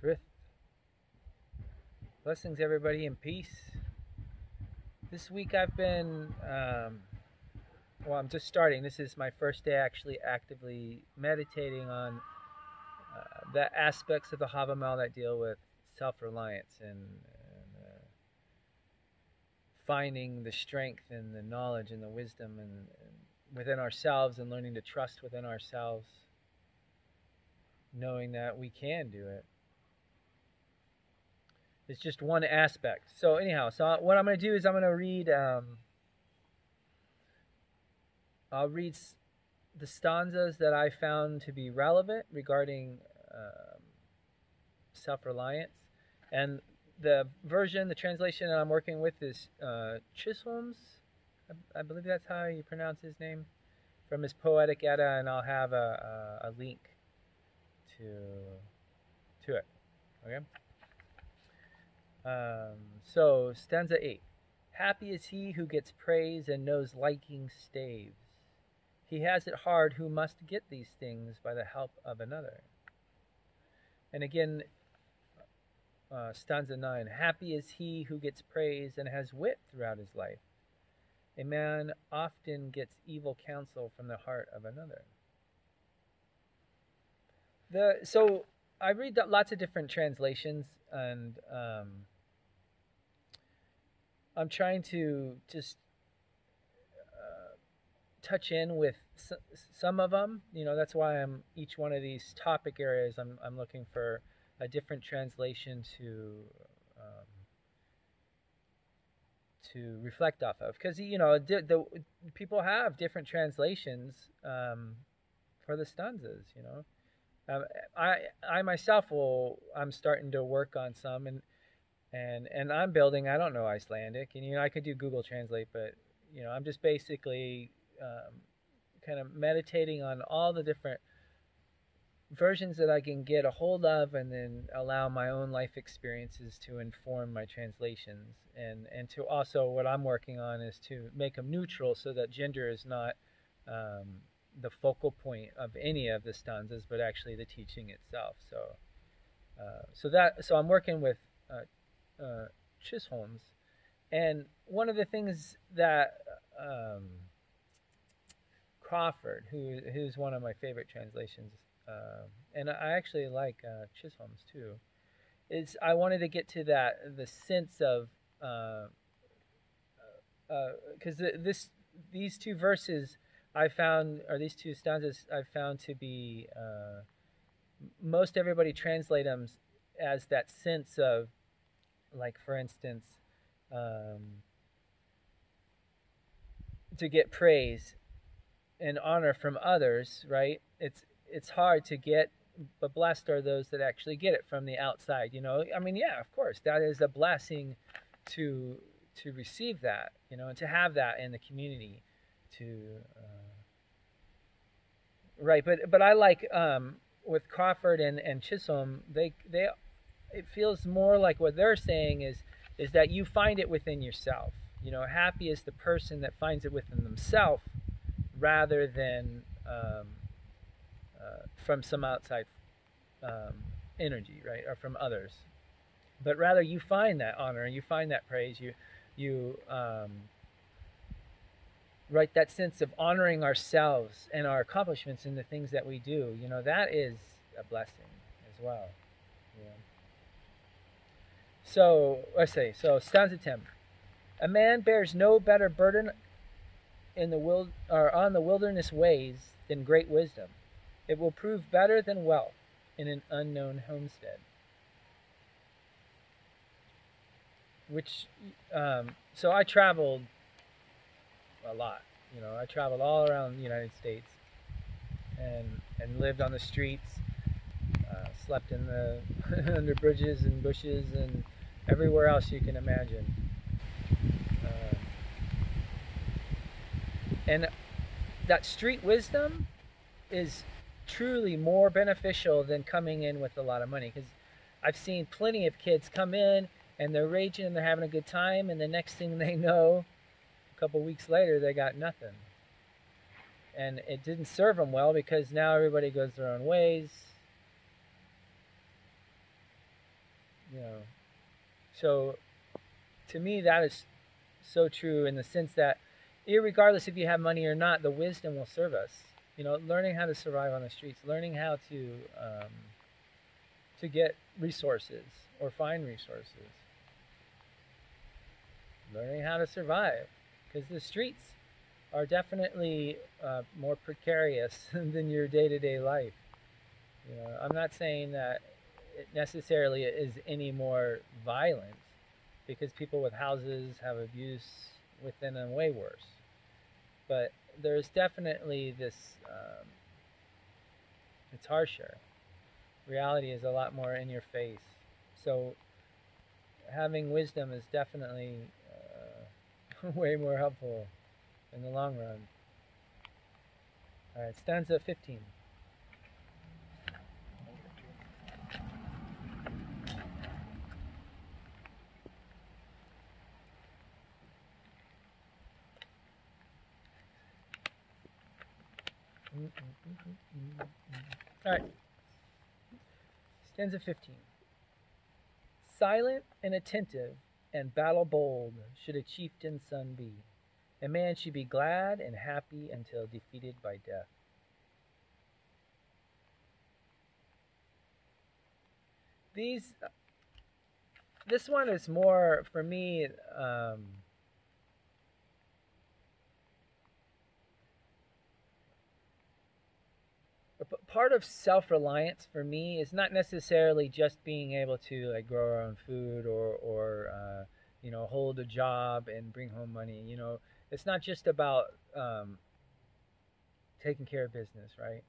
Truth. Blessings, everybody, and peace. This week I've been, well, I'm just starting. This is my first day actually actively meditating on the aspects of the Hávamál that deal with self-reliance and finding the strength and the knowledge and the wisdom and within ourselves and learning to trust within ourselves, knowing that we can do it. It's just one aspect. So anyhow, so what I'm going to do is I'm going to read. I'll read the stanzas that I found to be relevant regarding self-reliance, and the translation that I'm working with is Chisholm's. I believe that's how you pronounce his name, from his Poetic Edda, and I'll have a link to it. Okay. So stanza 8. Happy is he who gets praise and knows liking staves. He has it hard who must get these things by the help of another. And again, stanza 9. Happy is he who gets praise and has wit throughout his life. A man often gets evil counsel from the heart of another. So I read lots of different translations, and I'm trying to just touch in with some of them. That's why each one of these topic areas, I'm looking for a different translation to reflect off of, because the people have different translations for the stanzas. I myself I'm starting to work on some, and I'm building. I don't know Icelandic, and I could do Google Translate, but I'm just basically kind of meditating on all the different versions that I can get a hold of, and then allow my own life experiences to inform my translations, and to also, what I'm working on is to make them neutral, so that gender is not the focal point of any of the stanzas, but actually the teaching itself. So I'm working with Chisholm's, and one of the things that Crawford, who's one of my favorite translations, and I actually like Chisholm's too, is I wanted to get to the sense of, because these two verses I found, or these two stanzas I found to be, most everybody translate them as that sense of, like, for instance, to get praise and honor from others, right? It's hard to get, but blessed are those that actually get it from the outside. I mean, yeah, of course, that is a blessing to receive that, and to have that in the community, right. But I like, with Crawford and Chisholm, it feels more like what they're saying is that you find it within yourself. Happy is the person that finds it within themselves, rather than from some outside energy, right, or from others. But rather, you find that honor and you find that praise. You right, that sense of honoring ourselves and our accomplishments and the things that we do. That is a blessing as well. So let's say, stanza 10. A man bears no better burden on the wilderness ways than great wisdom. It will prove better than wealth in an unknown homestead. Which, so I traveled a lot. I traveled all around the United States, and lived on the streets, slept in the under bridges and bushes and everywhere else you can imagine. And that street wisdom is truly more beneficial than coming in with a lot of money, because I've seen plenty of kids come in and they're raging and they're having a good time, and the next thing they know, a couple weeks later, they got nothing. And it didn't serve them well, because now everybody goes their own ways. You know, so to me that is so true in the sense that, irregardless if you have money or not, the wisdom will serve us. Learning how to survive on the streets, learning how to get resources or find resources, learning how to survive, because the streets are definitely more precarious than your day-to-day life. I'm not saying that it necessarily is any more violent, because people with houses have abuse within them way worse. But there's definitely this, it's harsher. Reality is a lot more in your face. So having wisdom is definitely way more helpful in the long run. All right, stanza 15. All right, stanza 15. Silent and attentive and battle bold should a chieftain's son be. A man should be glad and happy until defeated by death. These, this one is more for me. Part of self-reliance for me is not necessarily just being able to like grow our own food or hold a job and bring home money. It's not just about taking care of business, right?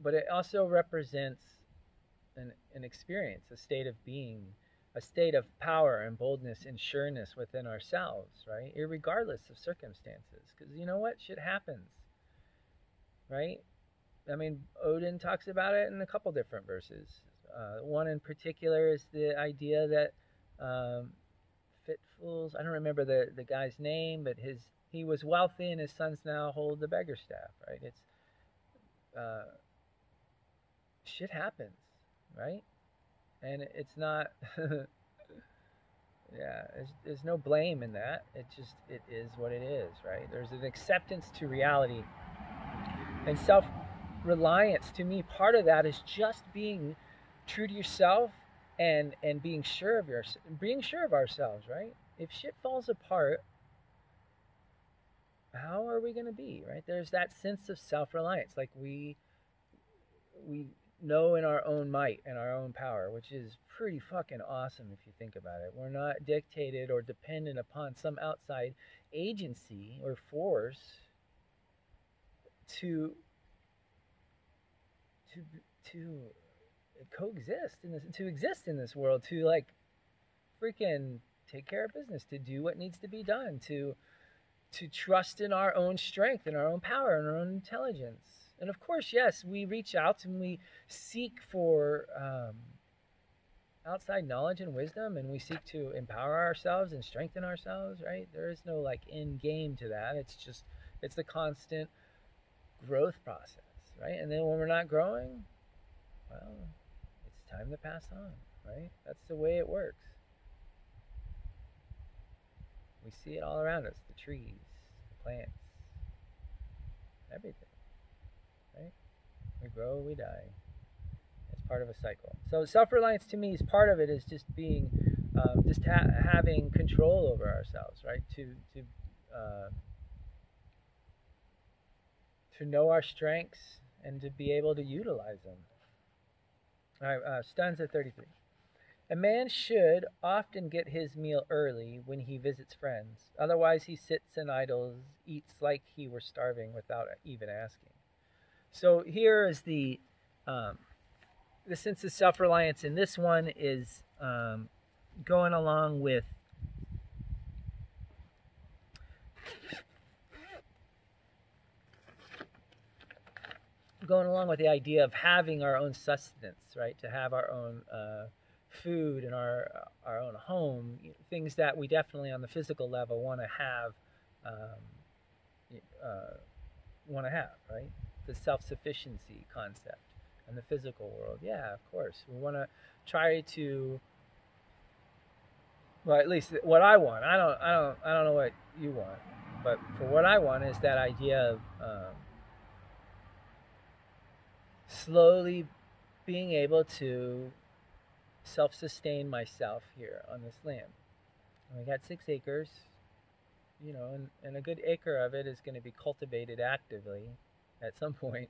But it also represents an experience, a state of being, a state of power and boldness and sureness within ourselves, right? Irregardless of circumstances, because you know what, shit happens, right? I mean, Odin talks about it in a couple different verses. One in particular is the idea that fit fools. I don't remember the guy's name, but he was wealthy and his sons now hold the beggar staff. Right? It's uh, shit happens, right? And it's not. Yeah, there's no blame in that. It is what it is, right? There's an acceptance to reality and self-reliance. To me, part of that is just being true to yourself and being sure of ourselves, right? If shit falls apart, how are we going to be, right? There's that sense of self-reliance, like we know in our own might and our own power, which is pretty fucking awesome if you think about it. We're not dictated or dependent upon some outside agency or force to to to coexist in this, to exist in this world, to like freaking take care of business, to do what needs to be done, to trust in our own strength and our own power and our own intelligence. And of course, yes, we reach out and we seek for outside knowledge and wisdom, and we seek to empower ourselves and strengthen ourselves, right? There is no like end game to that. It's the constant growth process, right? And then when we're not growing, well, it's time to pass on, right? That's the way it works. We see it all around us, the trees, the plants, everything, right? We grow, we die. It's part of a cycle. So self-reliance to me is part of it, is just being, having control over ourselves, right? Uh, to know our strengths and to be able to utilize them. All right, stanza 33. A man should often get his meal early when he visits friends. Otherwise, he sits and idles, eats like he were starving without even asking. So here is the sense of self-reliance in this one is going along with the idea of having our own sustenance, right? To have our own food and our own home, things that we definitely on the physical level want to have, right? The self-sufficiency concept in the physical world. Yeah, of course. We want to try to Well, at least what I want. I don't know what you want, but for what I want is that idea of slowly being able to self-sustain myself here on this land. We got 6 acres, and a good acre of it is going to be cultivated actively at some point,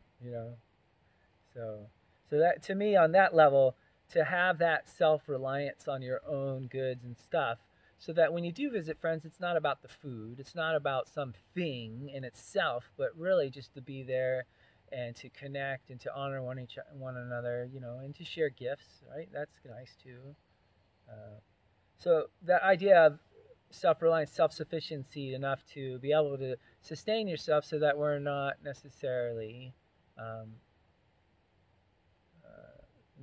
So, so that to me on that level, to have that self-reliance on your own goods and stuff, so that when you do visit friends, it's not about the food, it's not about something in itself, but really just to be there and to connect and to honor one another, and to share gifts, right? That's nice too. Uh, so that idea of self-reliance, self-sufficiency enough to be able to sustain yourself, so that we're not necessarily um,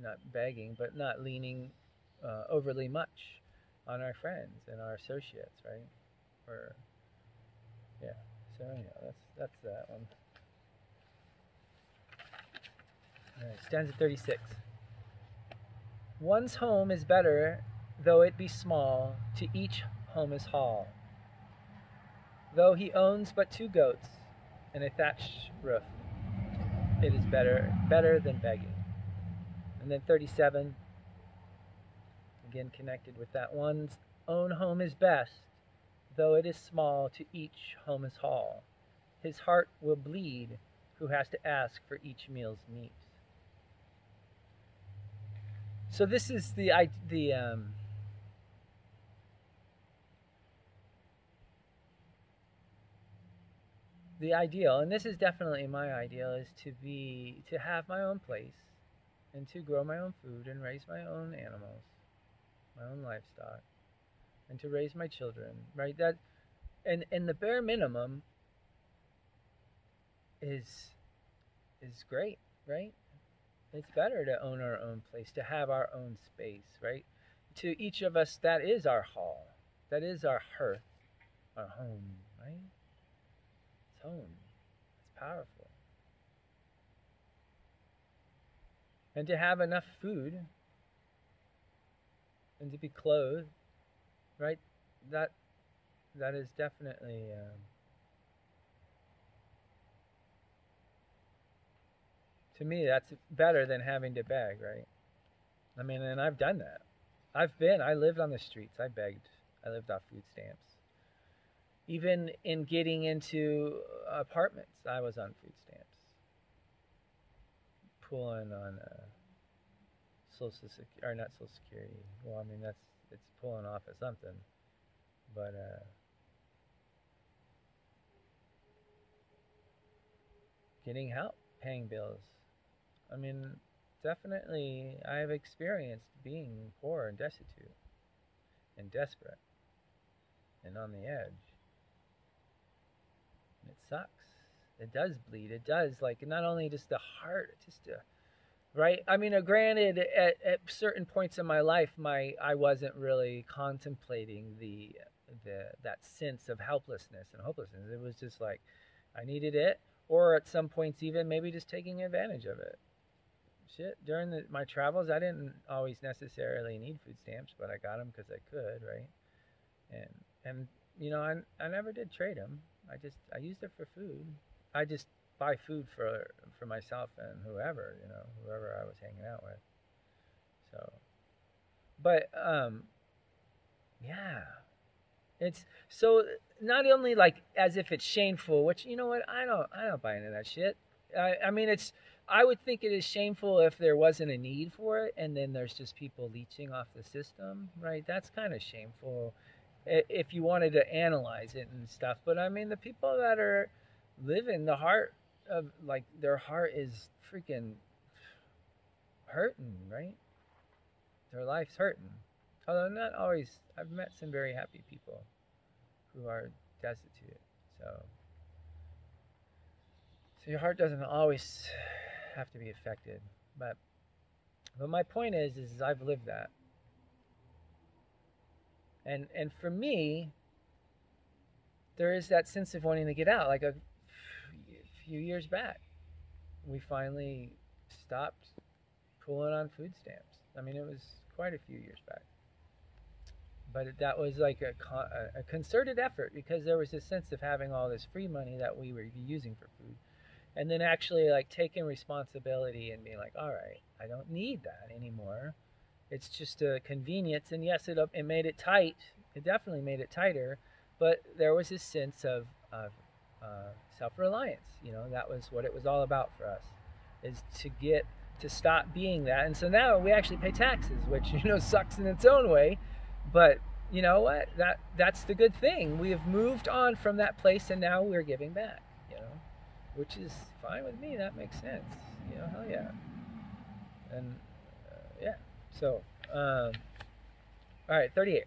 not begging, but not leaning overly much on our friends and our associates, right? Or yeah. So that's that one. All right, stanza 36. One's home is better, though it be small. To each home is hall. Though he owns but 2 goats and a thatched roof, it is better than begging. And then 37, again connected with that. One's own home is best, though it is small. To each home is hall. His heart will bleed who has to ask for each meal's meat. So this is the ideal, and this is definitely my ideal, is to have my own place and to grow my own food and raise my own animals, my own livestock, and to raise my children, right? That and the bare minimum is is great, right? It's better to own our own place, to have our own space, right? To each of us, that is our hall, that is our hearth, our home, right? It's home. It's powerful. And to have enough food and to be clothed, right? That that is definitely to me that's better than having to beg, right? I mean, and I've done that. I lived on the streets. I begged. I lived off food stamps. Even in getting into apartments, I was on food stamps, pulling on social security, or not social security. Well, I mean that's it's pulling off of something, but getting help, paying bills. I mean, definitely, I have experienced being poor and destitute and desperate and on the edge. And it sucks. It does bleed. It does, like, not only just the heart, just right? I mean, granted, at certain points in my life, I wasn't really contemplating the that sense of helplessness and hopelessness. It was just like I needed it, or at some points even maybe just taking advantage of it. Shit, during my travels, I didn't always necessarily need food stamps, but I got them because I could, right? And and I never did trade them. I used it for food. I just buy food for myself and whoever I was hanging out with. So, but yeah, it's so not only like as if it's shameful, which you know what I don't buy into that shit. I mean I would think it is shameful if there wasn't a need for it, and then there's just people leeching off the system, right? That's kind of shameful if you wanted to analyze it and stuff. But I mean, the people that are living the heart of like their heart is freaking hurting, right? Their life's hurting. Although not always. I've met some very happy people who are destitute. So your heart doesn't always have to be affected. But my point is I've lived that, and for me, there is that sense of wanting to get out. Like a few years back, we finally stopped pulling on food stamps. I mean, it was quite a few years back, But that was like a concerted effort because there was this sense of having all this free money that we were using for food, and then actually like taking responsibility and being like, all right, I don't need that anymore. It's just a convenience, and yes, it made it tight. It definitely made it tighter, but there was this sense of self-reliance. That was what it was all about for us, is to stop being that. And so now we actually pay taxes, which sucks in its own way, but you know what? That's the good thing. We have moved on from that place, and now we're giving back. Which is fine with me. That makes sense. Hell yeah. And yeah. So, all right, 38.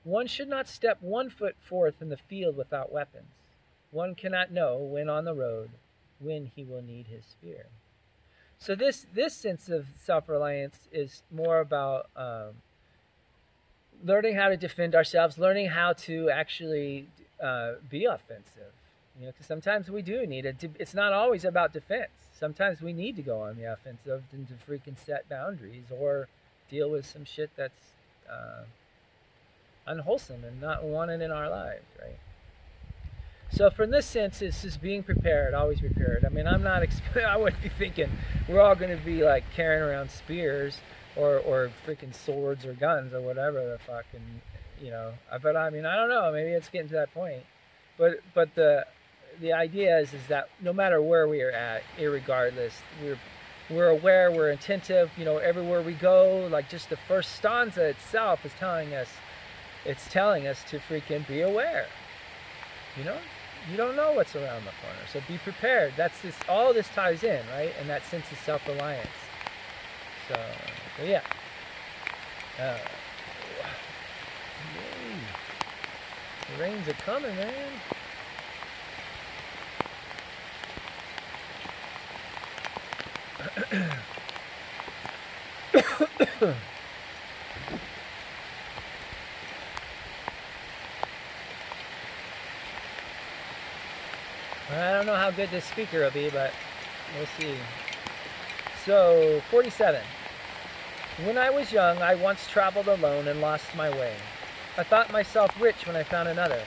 One should not step 1 foot forth in the field without weapons. One cannot know when on the road when he will need his spear. So this sense of self-reliance is more about learning how to defend ourselves, learning how to actually be offensive. Because sometimes we do need it. It's not always about defense. Sometimes we need to go on the offensive and to freaking set boundaries or deal with some shit that's unwholesome and not wanted in our lives, right? So from this sense, it's just being prepared, always prepared. I mean, I wouldn't be thinking we're all going to be like carrying around spears or freaking swords or guns or whatever the fuck, and but I mean, I don't know, maybe it's getting to that point. But the idea is that no matter where we are at, irregardless, we're aware, we're attentive. Everywhere we go, like just the first stanza itself is telling us to freaking be aware. You don't know what's around the corner, so be prepared. All this ties in, right? And that sense of self-reliance. So yeah. The rains are coming, man. I don't know how good this speaker will be, but we'll see. So, 47. When I was young, I once traveled alone and lost my way. I thought myself rich when I found another.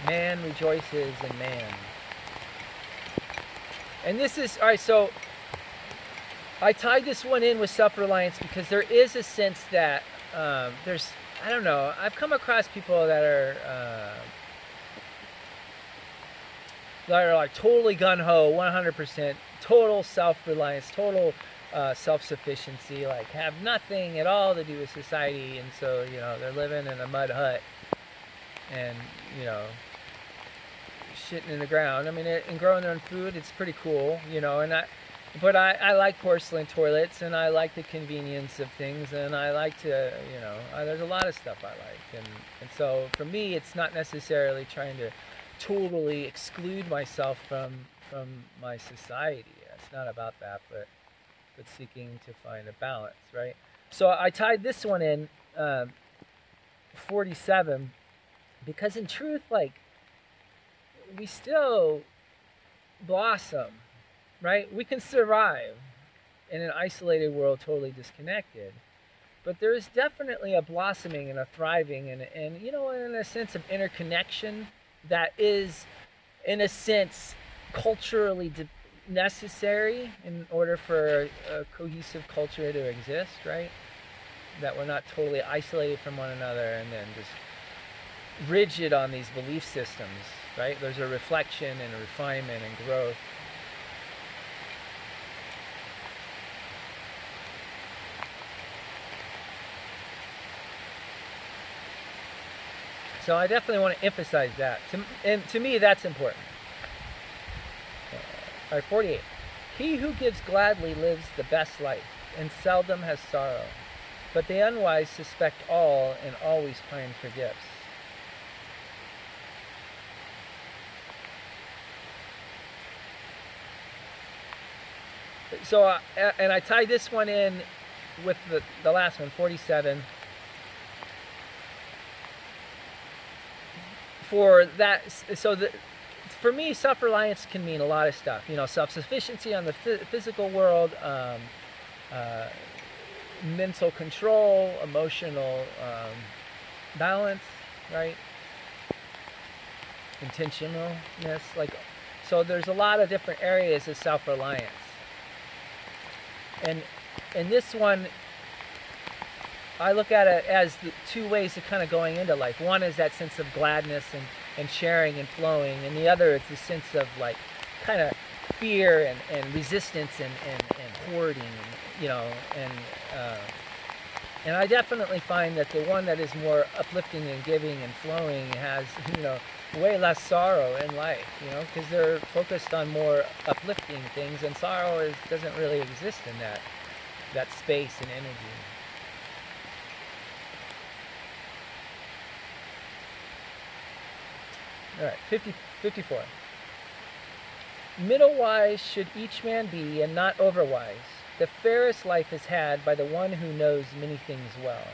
Man rejoices in man. And this is, all right, so I tied this one in with self-reliance because there is a sense that there's, I don't know, I've come across people that are like totally gung-ho, 100%, total self-reliance, total self-sufficiency, like have nothing at all to do with society, and so, they're living in a mud hut and, shitting in the ground. I mean, and growing their own food, it's pretty cool, but I like porcelain toilets, and I like the convenience of things, and I like to, there's a lot of stuff I like, and so for me, it's not necessarily trying to totally exclude myself from my society. It's not about that, but seeking to find a balance, right? So I tied this one in, 47, because in truth, like, we still blossom, right? We can survive in an isolated world, totally disconnected, but there is definitely a blossoming and a thriving and in a sense of interconnection that is, in a sense, culturally necessary in order for a cohesive culture to exist, right? That we're not totally isolated from one another and then just rigid on these belief systems, right? There's a reflection and a refinement and growth. So I definitely want to emphasize that. And to me, that's important. All right, 48. He who gives gladly lives the best life, and seldom has sorrow. But the unwise suspect all, and always pine for gifts. So, and I tied this one in with the last one, 47. For that, for me, self-reliance can mean a lot of stuff. Self-sufficiency on the physical world, mental control, emotional balance, right? Intentionalness, like, so there's a lot of different areas of self-reliance, and this one, I look at it as the two ways of kind of going into life. One is that sense of gladness and sharing and flowing, and the other is the sense of like kind of fear and resistance and hoarding, and I definitely find that the one that is more uplifting and giving and flowing has, way less sorrow in life, because they're focused on more uplifting things, and sorrow doesn't really exist in that space and energy. All right, 54. Middle wise should each man be, and not overwise. The fairest life is had by the one who knows many things well.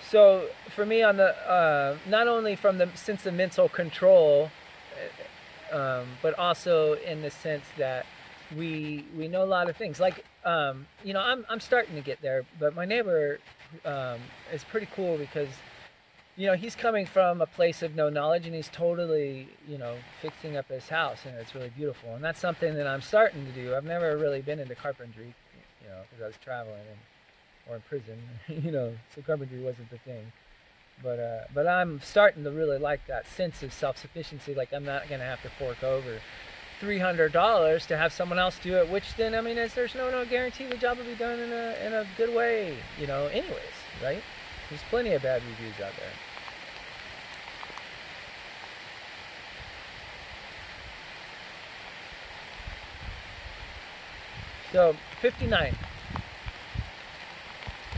So for me, on the not only from the sense of mental control, but also in the sense that we know a lot of things. Like I'm starting to get there, but my neighbor is pretty cool because he's coming from a place of no knowledge, and he's totally, fixing up his house, and it's really beautiful. And that's something that I'm starting to do. I've never really been into carpentry, because I was traveling or in prison, so carpentry wasn't the thing. But I'm starting to really like that sense of self-sufficiency. Like, I'm not going to have to fork over $300 to have someone else do it, which then, there's no guarantee the job will be done in a good way, anyways, right? There's plenty of bad reviews out there. So, 59.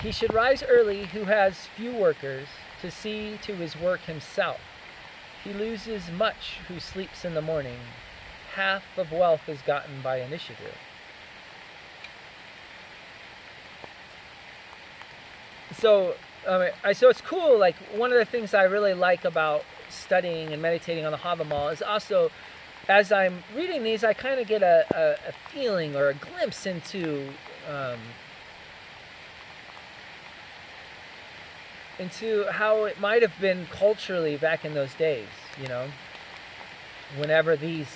He should rise early who has few workers to see to his work himself. He loses much who sleeps in the morning. Half of wealth is gotten by initiative. So it's cool. Like, one of the things I really like about studying and meditating on the Hávamál is also, as I'm reading these, I kind of get a feeling or a glimpse into how it might have been culturally back in those days. Whenever these